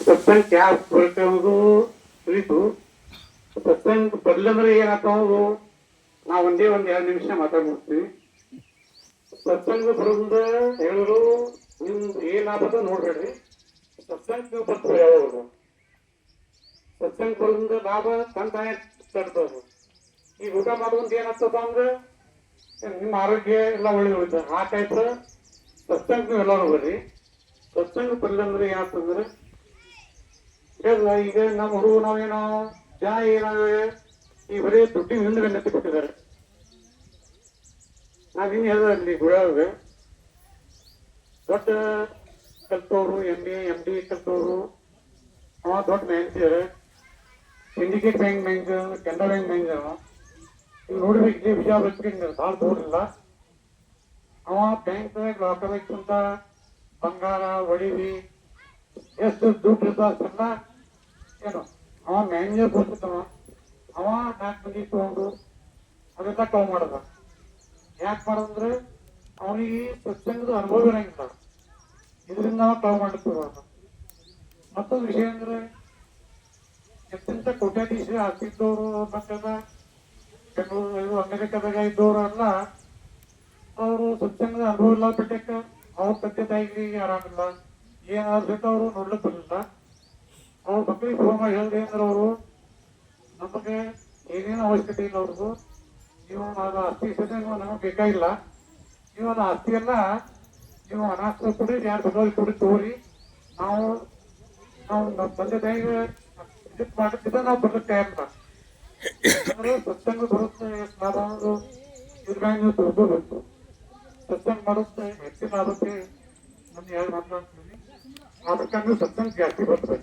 ಸತ್ಸಂಗ ಯಾಕೆ ಬರುತ್ತೆ ಅನ್ನೋದು ತಿಳಿತು. ಸತ್ಸಂಗ ಬರ್ಲಂದ್ರೆ ಏನಾಗ್ತಾವು, ನಾವು ಒಂದೇ ಒಂದ್ 2 ನಿಮಿಷ ಮಾತಾಡ್ಬಿಡ್ತೀವಿ. ಸತ್ಸಂಗ ಬರೋದ್ರಿಂದ ಹೇಳೋರು ನಿಮ್ದು ಏನಾಗ್ತದ ನೋಡ್ಬೇಡ್ರಿ, ಸತ್ಸಂಗ ಬರ್ತೀವಿ ಯಾವಾಗ. ಸತ್ಸಂಗ ಬರೋದ್ರಿಂದ ಲಾಭ ತಂತಾನೆ ತಡ್ತದ. ಈಗ ಊಟ ಮಾಡೋದ್ರಿಂದ ಏನಾಗ್ತದ ಅಂದ್ರೆ ನಿಮ್ಮ ಆರೋಗ್ಯ ಎಲ್ಲ ಒಳ್ಳೆ ಉಳಿದ ಆ ಟೈಪ್ ಸತ್ಸಂಗ ನೀವು ಎಲ್ಲರೂ ಬರ್ರಿ. ಸತ್ಸಂಗ ಬರ್ಲಂದ್ರೆ ಏನಾಗ್ತಂದ್ರೆ ಈಗ ನಮ್ಮ ಹುಡುಗ ನಾವೇನೋ ಜನ ಏನಾದ್ರೆ ಈ ಬರೀ ದುಡ್ಡಿನ ಹಿಂದೆ ನೆತ್ತಿ ಕೊಟ್ಟಿದ್ದಾರೆ. ನಾವಿನ್ ಹೇಳಲ್ಲಿ ಗುಳಾಗ ದೊಡ್ಡ ಕಲ್ತವ್ರು MA MD ಕಲ್ತವ್ರು, ಅವ ದೊಡ್ಡ manager, syndicate bank manager, Canara bank manager. ಈಗ ನೋಡ್ಬೇಕು ಇಲ್ಲಿ ವಿಜಯ ಭಾಳ ದೂರಿಲ್ಲ. ಅವ ಬ್ಯಾಂಕ್ ಲಾಕರ್ ಅಂತ ಬಂಗಾರ ಒಡಿವಿ ಎಷ್ಟು ದುಡ್ಡು ಇರ್ತಾರಲ್ಲ ಏನು ಅವ ಮ್ಯಾನೇಜರ್ ಕೊಡ್ತಿದ್ದವ. ಅವ 4 ಮಂದಿ ತಗೊಂಡು ಅದೆಲ್ಲ ಕವ್ ಮಾಡದ. ಯಾಕೆ ಮಾಡೋದಂದ್ರೆ ಅವನಿಗೆ ಸತ್ಸಂಗದ ಅನುಭವ ಇರಂಗಿಲ್ಲ, ಇದರಿಂದ ನಾವು ಕವ್ ಮಾಡಿರ್ತೀವ. ಮತ್ತೊಂದು ವಿಷಯ ಅಂದ್ರೆ ಎಂತೆಂಥ ಕೋಟ್ಯಾಧೀಶ ಆಗ್ತಿದ್ದವರು ಮತ್ತೆಲ್ಲ ಬೆಂಗಳೂರು ಅಮೆರಿಕದಾಗ ಇದ್ದವರೆಲ್ಲ ಅವರು ಸತ್ಸಂಗದ ಅನುಭವ ಇಲ್ಲ ಬಿಟ್ಟಕ್ಕೆ ಅವ್ರ ತಂದೆ ತಾಯಿಗೆ ಆರಾಮಿಲ್ಲ, ಏನಾದ್ರು ಬೇಕು ಅವರು ನೋಡ್ಲಿಕ್ಕೆ ಬರಲಿಲ್ಲ. ಅವ್ರ ಮಕ್ಕಳಿಗೆ ಫೋನ್ ಮಾಡಿ ಹೇಳಿದೆ ಅಂದ್ರೆ ಅವರು ನಮಗೆ ಏನೇನು ಅವಶ್ಯಕತೆ ಇಲ್ಲ ಅವ್ರಿಗೂ, ನೀವು ಅದು ಆಸ್ತಿ ನಮಗೆ ಬೇಕಾಗಿಲ್ಲ, ನೀವು ಅದು ಆಸ್ತಿ ಎಲ್ಲ ನೀವು ಅನಾಥ ಕೊಡಿ, ಯಾರು ಬೇಕಾದ್ರೂ ಕೊಡಿ ತಗೋರಿ, ನಾವು ನಮ್ಮ ತಂದೆ ತಾಯಿಗೆ ಇದಕ್ಕೆ ಮಾಡುತ್ತಿದ್ದ ನಾವು ಬರ್ಲಿಕ್ಕೆ ತಯಾರಿಲ್ಲ ಅಂದ್ರೆ ಸತ್ಸಂಗ ಬರುತ್ತೆ. ಲಾಭ ಅನ್ನೋದು ಇದ್ರ ಮ್ಯಾಗ ನೀವು ತಿಳ್ಕೋಬೇಕು. ಸತ್ಸಂಗ ಮಾಡುತ್ತೆ ಹೆಚ್ಚಿನ ಲಾಭಕ್ಕೆ ನಾನು 2 ಮಾತಾಡ್ತೀನಿ. ಅದಕ್ಕೆ ನೀವು ಸತ್ಸಂಗ ಜಾಸ್ತಿ ಬರ್ತದೆ.